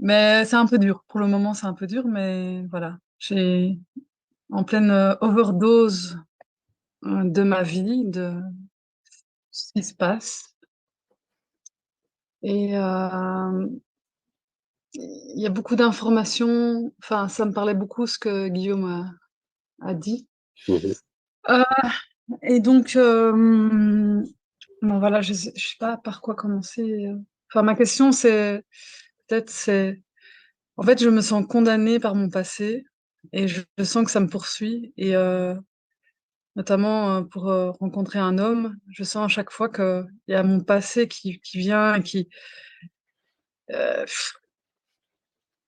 Mais c'est un peu dur. Pour le moment, c'est un peu dur, mais voilà. J'ai en pleine overdose de ma vie, de ce qui se passe. Et il y a beaucoup d'informations. Enfin, ça me parlait beaucoup ce que Guillaume a dit. Mhm. Euh, et donc, bon, voilà, je sais pas par quoi commencer. Enfin, ma question, c'est peut-être, c'est en fait, je me sens condamnée par mon passé et je sens que ça me poursuit. Et notamment pour rencontrer un homme, je sens à chaque fois qu'il y a mon passé qui vient et euh,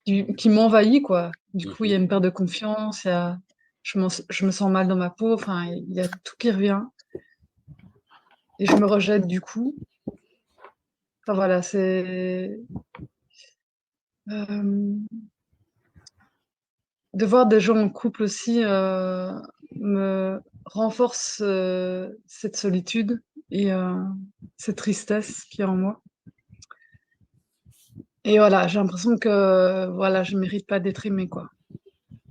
qui m'envahit, quoi. Du coup, il y Mhm. a une perte de confiance, je me sens mal dans ma peau, enfin, il y a tout qui revient et je me rejette du coup. Enfin, voilà, c'est euh, de voir des gens en couple aussi me renforce cette solitude et cette tristesse qui est en moi. Et voilà, j'ai l'impression que voilà, je mérite pas d'être aimée, quoi.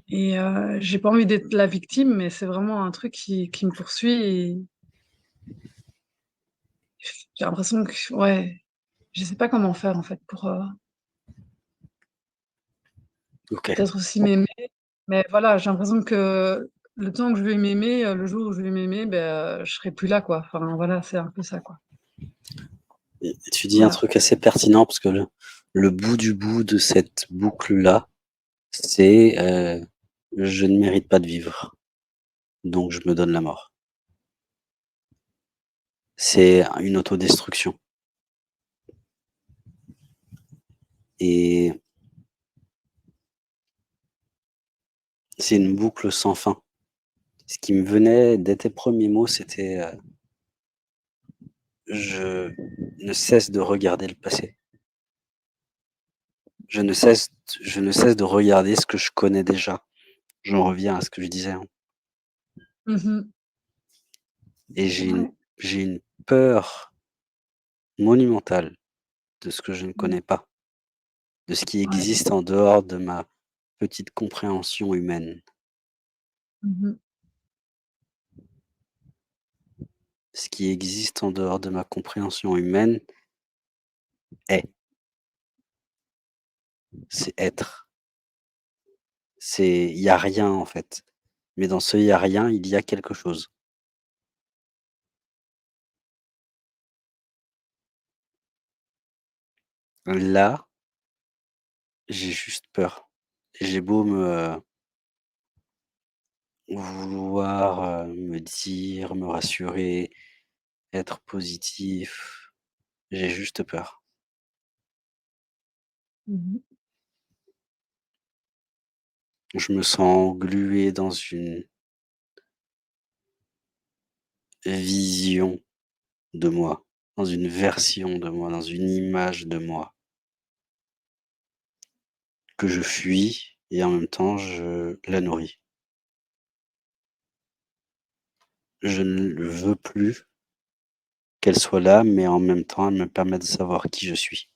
Et j'ai pas envie d'être la victime, mais c'est vraiment un truc qui me poursuit et j'ai l'impression que, ouais, je sais pas comment faire en fait pour Ok. peut-être aussi m'aimer. Mais voilà, j'ai l'impression que le temps que je vais m'aimer, le jour où je vais m'aimer, ben, je serai plus là, quoi. Enfin, voilà, c'est un peu ça, quoi. Et tu dis un Voilà. truc assez pertinent parce que le bout du bout de cette boucle-là, c'est je ne mérite pas de vivre, donc je me donne la mort. C'est une autodestruction. Et c'est une boucle sans fin. Ce qui me venait dès tes premiers mots, c'était je ne cesse de regarder le passé. Je ne cesse, je ne cesse de regarder ce que je connais déjà. J'en reviens à ce que je disais, hein. Mhm. Et Ouais. j'ai une peur monumentale de ce que je ne Mhm. connais pas, de ce qui Ouais. existe en dehors de ma petite compréhension humaine. Mhm. Ce qui existe en dehors de ma compréhension humaine est, c'est être. C'est, il y a rien en fait. Mais dans ce il y a rien, il y a quelque chose. Là, j'ai juste peur. J'ai beau vouloir me dire, me rassurer, être positif, j'ai juste peur. Mhm. Je me sens englué dans une vision de moi, dans une version de moi, dans une image de moi que je fuis et en même temps je la nourris. Je ne veux plus qu'elle soit là, mais en même temps elle me permet de savoir qui je suis.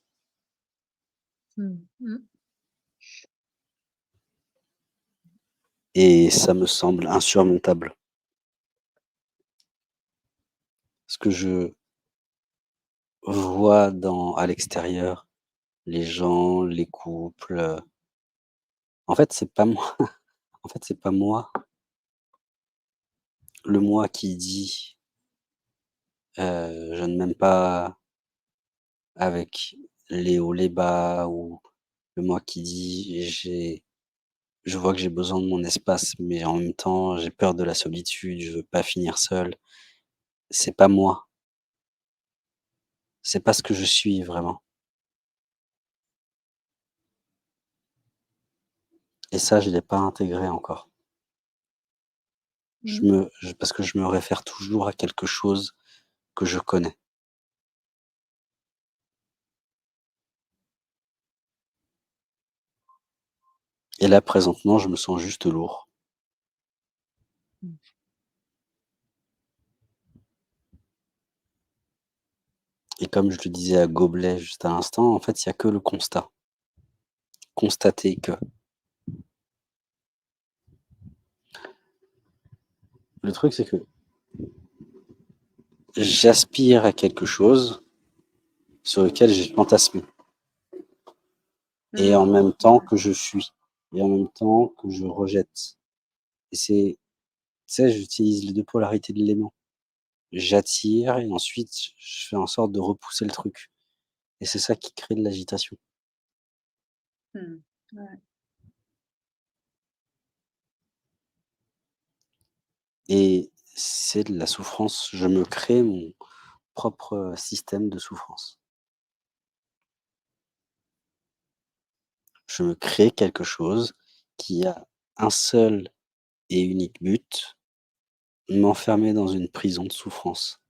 Mhm. Et ça me semble insurmontable. Ce que je vois à l'extérieur, les gens, les couples, en fait c'est pas moi. En fait c'est pas moi. Le moi qui dit je ne m'aime pas avec les hauts, les bas, ou le moi qui dit je vois que j'ai besoin de mon espace, mais en même temps, j'ai peur de la solitude, je veux pas finir seul. C'est pas moi, c'est pas ce que je suis vraiment. Et ça, je l'ai pas intégré encore. Mhm. Parce que je me réfère toujours à quelque chose que je connais. Et là, présentement, je me sens juste lourd. Et comme je le disais à Goblet juste à l'instant, en fait, il y a que le constat. constater que. Le truc, c'est que j'aspire à quelque chose sur lequel j'ai fantasmé. Et en même temps Ouais. que je fuis. Et en même temps que je rejette. Et c'est, tu sais, j'utilise les deux polarités de l'élément. J'attire et ensuite je fais en sorte de repousser le truc. Et c'est ça qui crée de l'agitation. Ouais. Et c'est de la souffrance. Je me crée mon propre système de souffrance. Je me crée quelque chose qui a un seul et unique but, m'enfermer dans une prison de souffrance.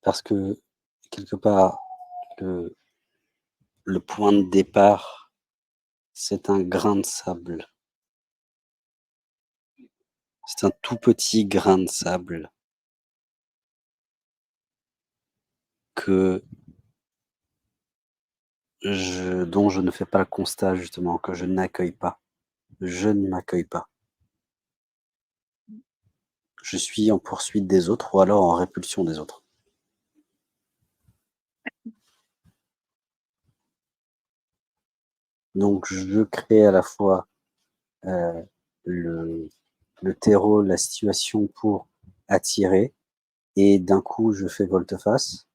Parce que quelque part, le le point de départ, c'est un grain de sable. C'est un tout petit grain de sable que dont je ne fais pas le constat justement, que je n'accueille pas. Je ne m'accueille pas. Je suis en poursuite des autres ou alors en répulsion des autres. Donc je crée à la fois, heu, le le terreau, la situation pour attirer et d'un coup je fais volte-face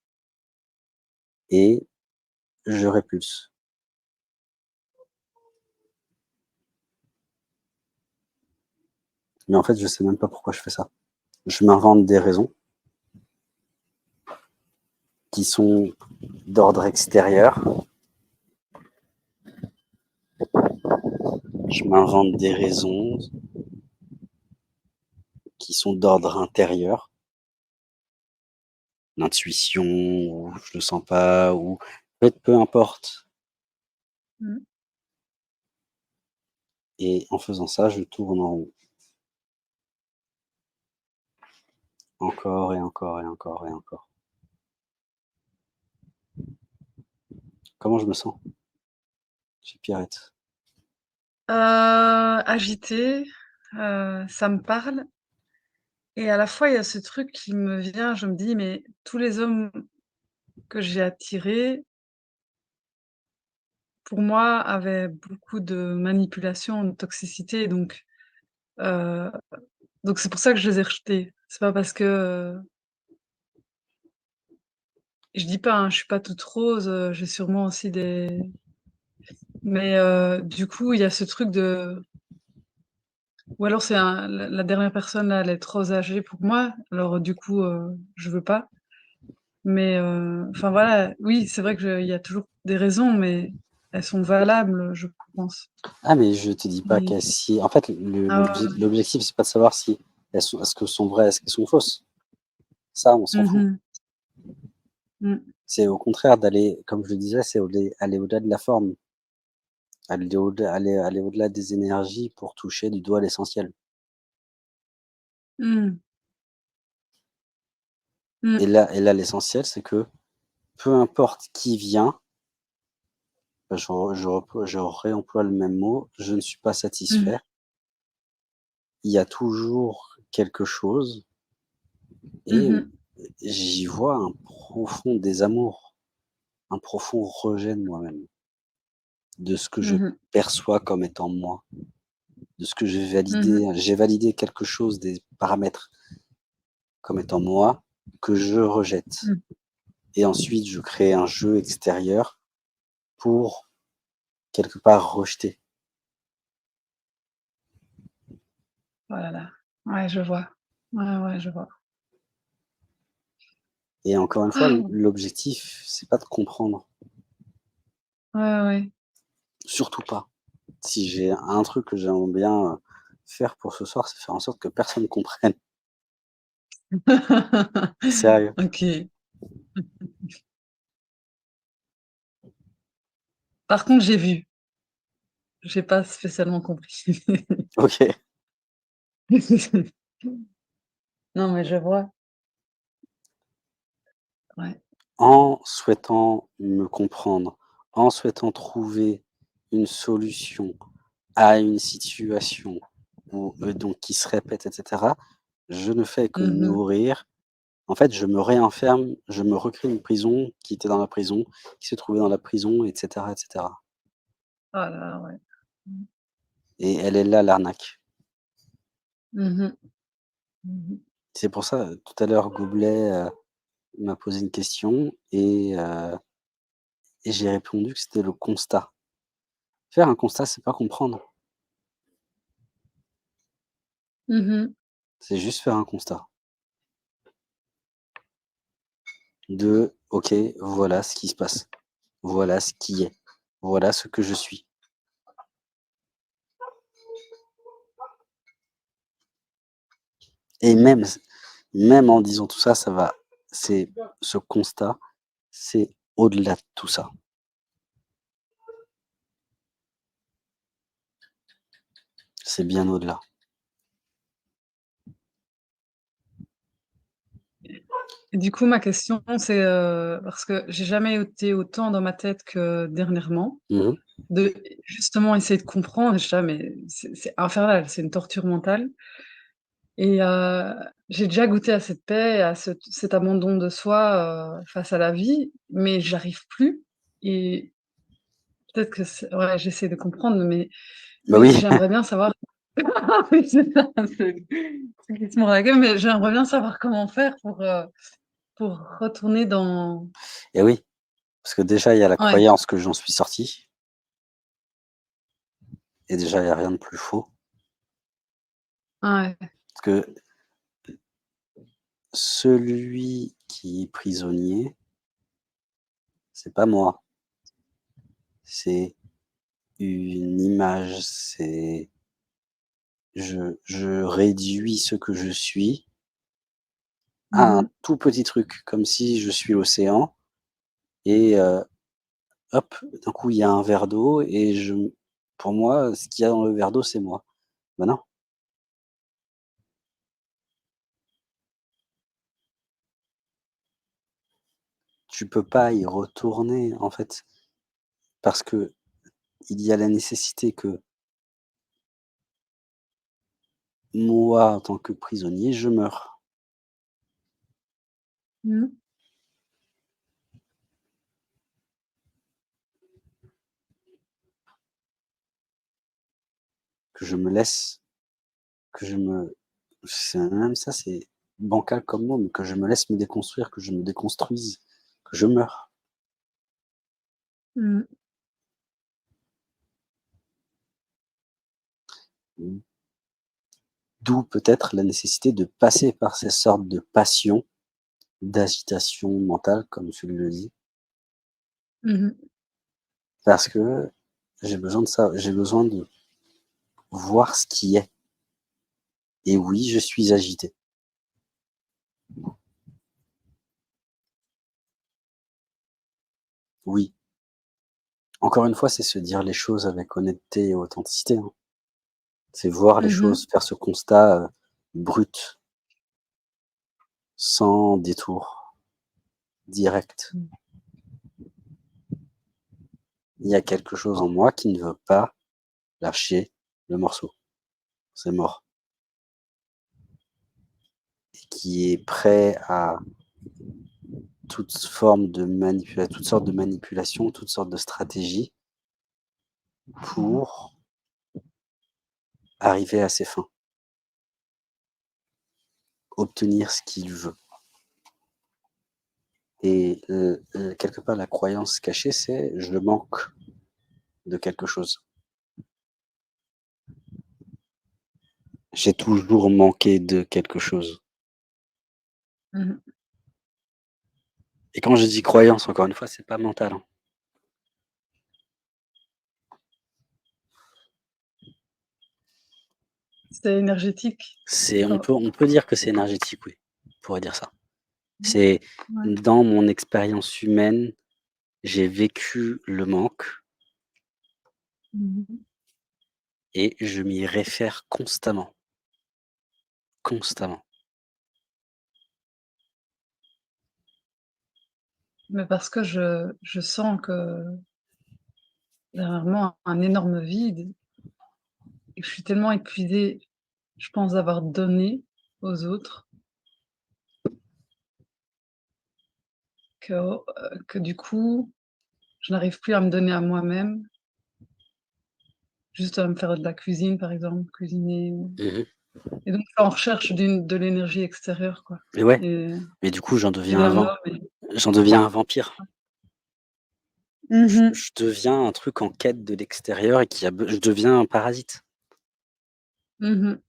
et je répulse. Mais en fait, je sais même pas pourquoi je fais ça. Je m'invente des raisons qui sont d'ordre extérieur. Je m'invente des raisons qui sont d'ordre intérieur, l'intuition ou je le sens pas ou en fait, peu importe Mmh. et en faisant ça, je tourne en rond, encore et encore et encore et encore. Comment je me sens? Chez Pierrette. Agitée, ça me parle et à la fois, il y a ce truc qui me vient, je me dis: «Mais tous les hommes que j'ai attirés, pour moi, avaient beaucoup de manipulation, de toxicité, heu, donc c'est pour ça que je les ai rejetés. C'est pas parce que, je dis pas, hein, je suis pas toute rose, j'ai sûrement aussi des mais du coup, il y a ce truc de ou alors c'est un la dernière personne là, elle est trop âgée pour moi, alors du coup, je veux pas. Mais enfin voilà, oui, c'est vrai que je il y a toujours des raisons, mais elles sont valables, je pense. Ah mais je te dis pas Et qu'elles si en fait, ah ouais, ouais. l'objectif, c'est pas de savoir si elles sont est-ce qu'elles sont vraies, est-ce qu'elles sont fausses. Ça, on s'en Mmh fout. mh. Mmh. C'est au contraire d'aller, comme je le disais, c'est aller au-delà de la forme, aller au-delà des énergies pour toucher du doigt l'essentiel. Mmh. Mmh. Et là, l'essentiel, c'est que peu importe qui vient, bah, je réemploie le même mot, je ne suis pas Mmh. satisfait. Il y a toujours quelque chose Mmh et mh. j'y vois un profond désamour, un profond rejet de moi-même, de ce que je Mmh mh. perçois comme étant moi, de ce que j'ai Mmh mh. validé. J'ai validé quelque chose, des paramètres comme étant moi, que je rejette. Mmh. Et ensuite, je crée un jeu extérieur pour quelque part rejeter. Oh là là. Ouais, je vois. Ouais, ouais, je vois. Et encore une fois, Ah! l'objectif, c'est pas de comprendre, Ouais, ouais. surtout pas. Si j'ai un truc que j'aimerais bien, faire pour ce soir, c'est faire en sorte que personne comprenne. Sérieux. OK. Par contre, j'ai vu. j'ai pas spécialement compris. OK. Non, mais je vois. Ouais. En souhaitant me comprendre, en souhaitant trouver une solution à une situation où, donc qui se répète et cetera, je ne fais que Mmh mh. nourrir. En fait, je me réenferme, je me recrée une prison qui était dans la prison, qui se trouvait dans la prison et cetera et cetera, Ah là là, ouais. Mmh. et elle est là l'arnaque. Mmh mh. Mmh mh. C'est pour ça, tout à l'heure, Goblet, m'a posé une question et j'ai répondu que c'était le constat. Faire un constat, c'est pas comprendre, Mmh mh. c'est juste faire un constat de: «OK, voilà ce qui se passe, voilà ce qui est, voilà ce que je suis». Et même en disant tout ça, ça va, c'est ce constat, c'est au-delà de tout ça. C'est bien au-delà. Et du coup, ma question, c'est, parce que j'ai jamais été autant dans ma tête que dernièrement, Mmh mh. de justement essayer de comprendre et je suis là: «Mais c'est infernal, c'est une torture mentale» et j'ai déjà goûté à cette paix, à cet abandon de soi, face à la vie, mais j'arrive plus et peut-être que c'est ouais, j'essaie de comprendre, Bah mais oui, j'aimerais bien savoir oui, c'est ça, c'est qui se mord la gueule, mais j'aimerais bien savoir comment faire pour retourner dans et oui, parce que déjà il y a la ouais, croyance que j'en suis sorti, et déjà il y a rien de plus faux. ouais. Parce que celui qui est prisonnier, c'est pas moi, c'est une image, c'est je réduis ce que je suis à Mmh un mh. tout petit truc, comme si je suis l'océan et hop, d'un coup il y a un verre d'eau et pour moi, ce qu'il y a dans le verre d'eau, c'est moi. Bah non, tu peux pas y retourner en fait, parce que il y a la nécessité que moi, en tant que prisonnier, je meure, Mmh. que je me laisse, que je me c'est même ça, c'est bancal comme mot, mais que je me laisse me déconstruire, que je me déconstruise, que je meure. Mmh. D'où peut-être la nécessité de passer par ces sortes de passions, d'agitation mentale, comme tu le dis, Mmh mh. parce que j'ai besoin de ça, j'ai besoin de voir ce qui est. Et oui, je suis agité. Oui. Encore une fois, c'est se dire les choses avec honnêteté et authenticité, hein. C'est voir les Mmh mh. choses, faire ce constat, brut, sans détour, direct. Mmh. Il y a quelque chose en moi qui ne veut pas lâcher le morceau. C'est mort. Et qui est prêt à toutes sortes de manipulations, toutes sortes de stratégies Mmh mh. pour arriver à ses fins, obtenir ce qu'il veut. Et quelque part, la croyance cachée, c'est: «Je manque de quelque chose. J'ai toujours manqué de quelque chose». Mmh mh. Et quand je dis croyance, encore une fois, c'est pas mental, hein. C'est énergétique. C'est on Oh. peut on peut dire que c'est énergétique, oui, on pourrait dire ça. Mmh. C'est Ouais. dans mon expérience humaine, j'ai vécu le manque Mmh mh. et je m'y réfère constamment, constamment. Mais parce que je sens que il y a vraiment un énorme vide et que je suis tellement épuisée, je pense, d'avoir donné aux autres que du coup, je n'arrive plus à me donner à moi-même, juste à me faire de la cuisine, par exemple, cuisiner Mmh. et donc je suis en recherche de l'énergie extérieure, quoi Et ouais, et mais du coup, et d'un homme et j'en deviens un vampire. mmh mh. Je deviens un truc en quête de l'extérieur et qui a be je deviens un parasite. Mmh mh.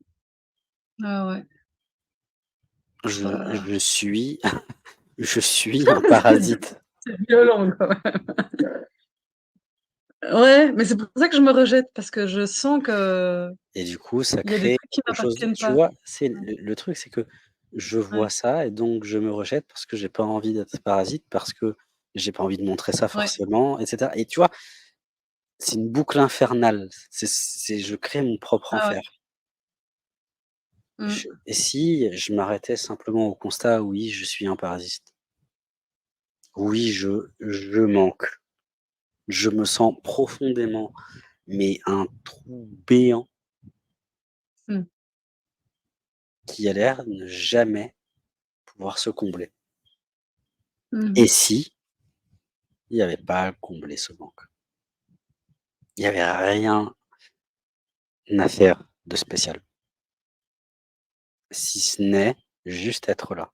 Ah ouais, ça Je suis je suis un parasite c'est violent quand même. Ouais, mais c'est pour ça que je me rejette parce que je sens qu'il et du coup, ça y a des crée trucs qui quelque chose m'appartiennent tu pas. vois? C'est Ouais, le truc, c'est que je ouais, vois ça et donc je me rejette parce que j'ai pas envie d'être parasite, parce que j'ai pas envie de montrer ça ouais. forcément et cetera et tu vois? C'est une boucle infernale. C'est je crée mon propre Ah enfer. ouais. Mmh. Et si je m'arrêtais simplement au constat: «Oui, je suis un parasite. Oui, je manque. Je me sens profondément, mais un trou béant Mmh. qui a l'air de ne jamais pouvoir se combler». Mmh Et mh. si il y avait pas à combler ce manque? Il y avait rien à faire de spécial, si ce n'est juste être là.